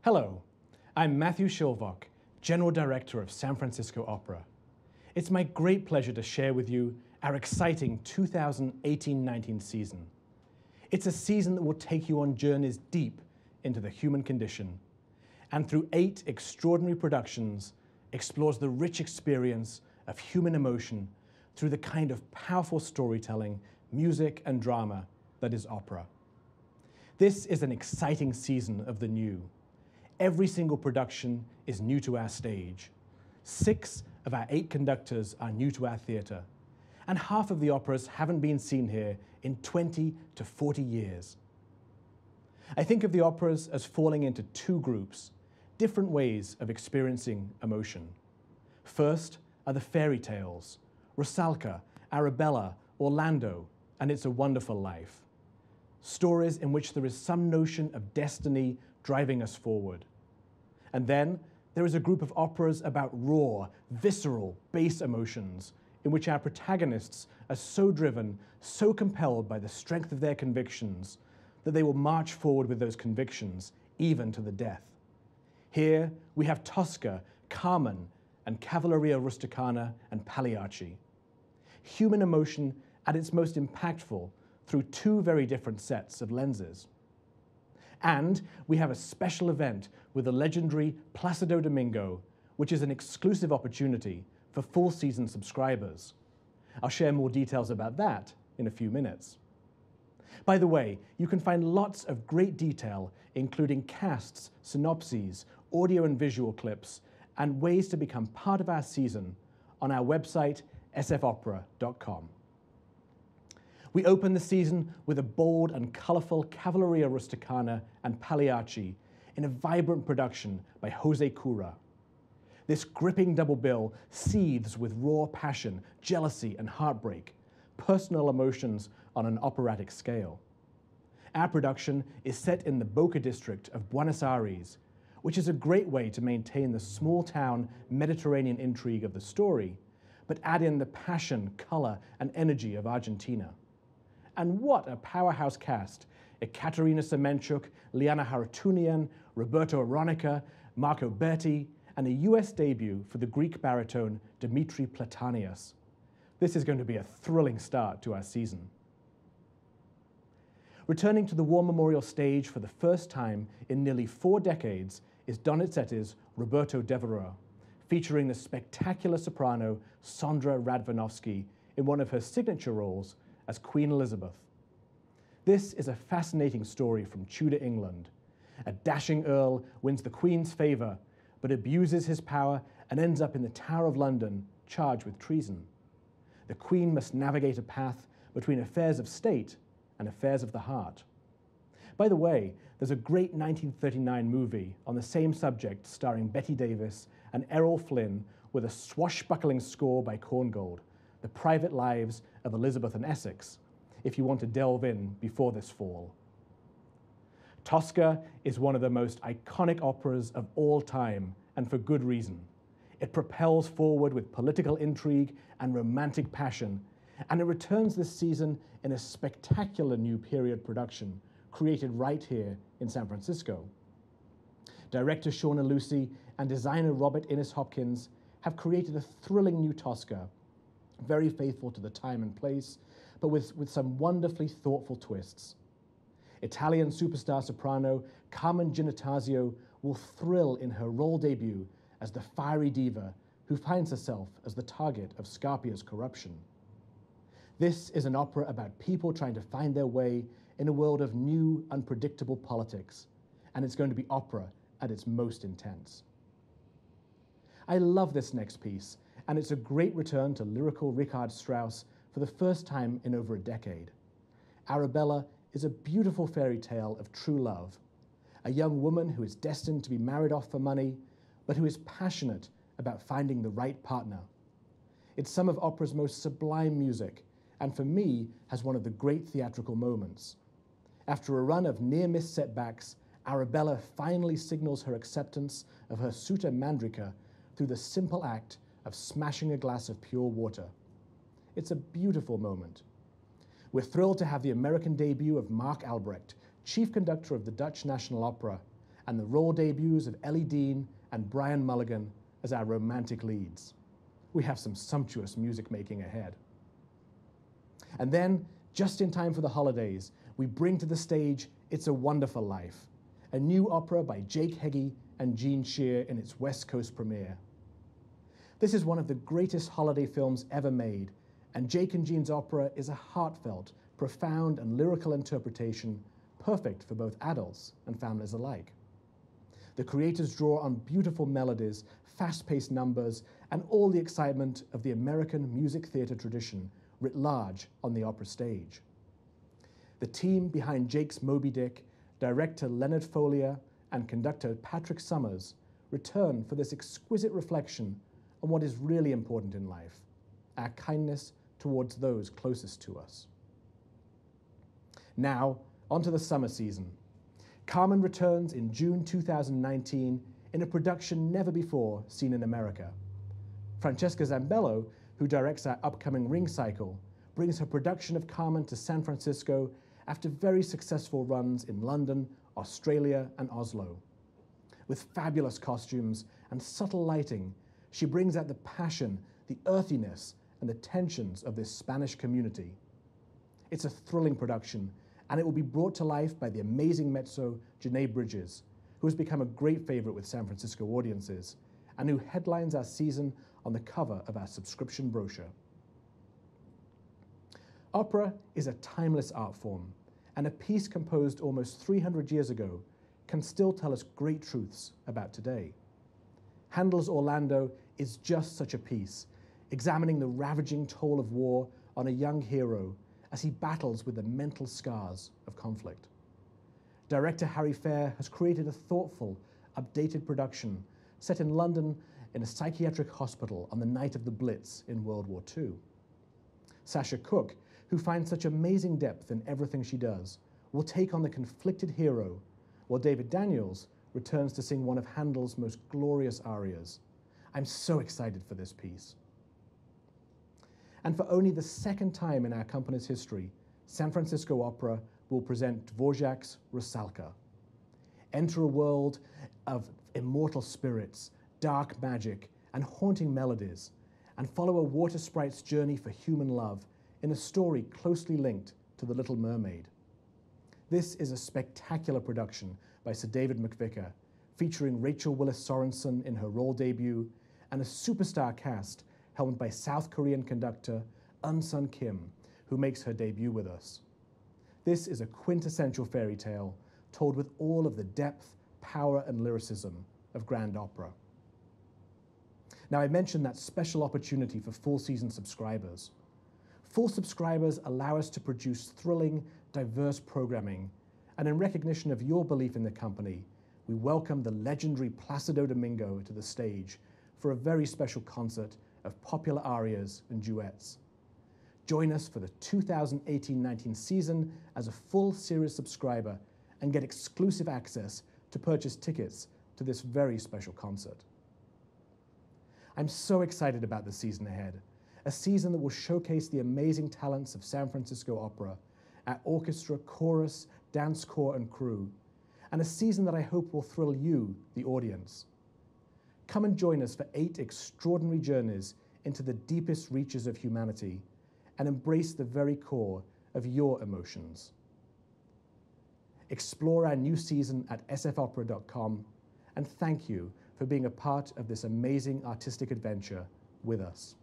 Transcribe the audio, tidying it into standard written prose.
Hello, I'm Matthew Shilvock, General Director of San Francisco Opera. It's my great pleasure to share with you our exciting 2018-19 season. It's a season that will take you on journeys deep into the human condition, and through 8 extraordinary productions, explores the rich experience of human emotion through the kind of powerful storytelling, music, and drama that is opera. This is an exciting season of the new. Every single production is new to our stage. 6 of our 8 conductors are new to our theatre, and half of the operas haven't been seen here in 20 to 40 years. I think of the operas as falling into 2 groups, different ways of experiencing emotion. First are the fairy tales, Rusticana, Arabella, Orlando, and It's a Wonderful Life. Stories in which there is some notion of destiny driving us forward. And then there is a group of operas about raw, visceral, base emotions, in which our protagonists are so driven, so compelled by the strength of their convictions, that they will march forward with those convictions, even to the death. Here we have Tosca, Carmen, and Cavalleria, Rusticana, and Pagliacci. Human emotion at its most impactful through 2 very different sets of lenses. And we have a special event with the legendary Placido Domingo, which is an exclusive opportunity for full season subscribers. I'll share more details about that in a few minutes. By the way, you can find lots of great detail, including casts, synopses, audio and visual clips, and ways to become part of our season on our website, sfopera.com. We open the season with a bold and colourful Cavalleria Rusticana and Pagliacci in a vibrant production by Jose Cura. This gripping double bill seethes with raw passion, jealousy, and heartbreak, personal emotions on an operatic scale. Our production is set in the Boca district of Buenos Aires, which is a great way to maintain the small-town Mediterranean intrigue of the story, but add in the passion, colour, and energy of Argentina. And what a powerhouse cast! Ekaterina Semenchuk, Liana Harutunian, Roberto Devereux, Marco Berti, and a US debut for the Greek baritone Dimitri Platanius. This is going to be a thrilling start to our season. Returning to the War Memorial stage for the first time in nearly 4 decades is Donizetti's Roberto Devereux, featuring the spectacular soprano Sondra Radvanovsky in one of her signature roles as Queen Elizabeth. This is a fascinating story from Tudor England. A dashing earl wins the Queen's favour, but abuses his power and ends up in the Tower of London, charged with treason. The Queen must navigate a path between affairs of state and affairs of the heart. By the way, there's a great 1939 movie on the same subject starring Bette Davis and Errol Flynn with a swashbuckling score by Korngold, The Private Lives of Elizabeth and Essex, if you want to delve in before this fall. Tosca is one of the most iconic operas of all time, and for good reason. It propels forward with political intrigue and romantic passion, and it returns this season in a spectacular new period production created right here in San Francisco. Director Shauna Lucy and designer Robert Innes Hopkins have created a thrilling new Tosca, very faithful to the time and place, but with some wonderfully thoughtful twists. Italian superstar soprano Carmen will thrill in her role debut as the fiery diva who finds herself as the target of Scarpia's corruption. This is an opera about people trying to find their way in a world of new, unpredictable politics, and it's going to be opera at its most intense. I love this next piece, and it's a great return to lyrical Richard Strauss for the first time in over a decade. Arabella is a beautiful fairy tale of true love, a young woman who is destined to be married off for money, but who is passionate about finding the right partner. It's some of opera's most sublime music, and for me, has one of the great theatrical moments. After a run of near-miss setbacks, Arabella finally signals her acceptance of her suitor Mandrika through the simple act of smashing a glass of pure water. It's a beautiful moment. We're thrilled to have the American debut of Mark Albrecht, chief conductor of the Dutch National Opera, and the role debuts of Ellie Dean and Brian Mulligan as our romantic leads. We have some sumptuous music making ahead. And then, just in time for the holidays, we bring to the stage It's a Wonderful Life, a new opera by Jake Heggie and Gene Shear in its West Coast premiere. This is one of the greatest holiday films ever made, and Jake and Gene's opera is a heartfelt, profound, and lyrical interpretation perfect for both adults and families alike. The creators draw on beautiful melodies, fast-paced numbers, and all the excitement of the American music theater tradition writ large on the opera stage. The team behind Jake's Moby Dick, director Leonard Follier and conductor Patrick Summers, return for this exquisite reflection on what is really important in life, our kindness towards those closest to us. Now, onto the summer season. Carmen returns in June 2019 in a production never before seen in America. Francesca Zambello, who directs our upcoming Ring cycle, brings her production of Carmen to San Francisco after very successful runs in London, Australia, and Oslo. With fabulous costumes and subtle lighting, she brings out the passion, the earthiness, and the tensions of this Spanish community. It's a thrilling production, and it will be brought to life by the amazing mezzo Janae Bridges, who has become a great favorite with San Francisco audiences, and who headlines our season on the cover of our subscription brochure. Opera is a timeless art form, and a piece composed almost 300 years ago can still tell us great truths about today. Handel's Orlando is just such a piece, examining the ravaging toll of war on a young hero as he battles with the mental scars of conflict. Director Harry Fair has created a thoughtful, updated production set in London in a psychiatric hospital on the night of the Blitz in World War II. Sasha Cook, who finds such amazing depth in everything she does, will take on the conflicted hero, while David Daniels returns to sing one of Handel's most glorious arias. I'm so excited for this piece. And for only the second time in our company's history, San Francisco Opera will present Dvorak's Rusalka. Enter a world of immortal spirits, dark magic, and haunting melodies, and follow a water sprite's journey for human love in a story closely linked to The Little Mermaid. This is a spectacular production by Sir David McVicar, featuring Rachel Willis Sorensen in her role debut, and a superstar cast helmed by South Korean conductor Eun-Sun Kim, who makes her debut with us. This is a quintessential fairy tale told with all of the depth, power, and lyricism of grand opera. Now, I mentioned that special opportunity for full season subscribers. Full subscribers allow us to produce thrilling, diverse programming, and in recognition of your belief in the company, we welcome the legendary Placido Domingo to the stage for a very special concert of popular arias and duets. Join us for the 2018-19 season as a full series subscriber and get exclusive access to purchase tickets to this very special concert. I'm so excited about the season ahead, a season that will showcase the amazing talents of San Francisco Opera, our orchestra, chorus, dance corps, and crew, and a season that I hope will thrill you, the audience. Come and join us for 8 extraordinary journeys into the deepest reaches of humanity and embrace the very core of your emotions. Explore our new season at sfopera.com, and thank you for being a part of this amazing artistic adventure with us.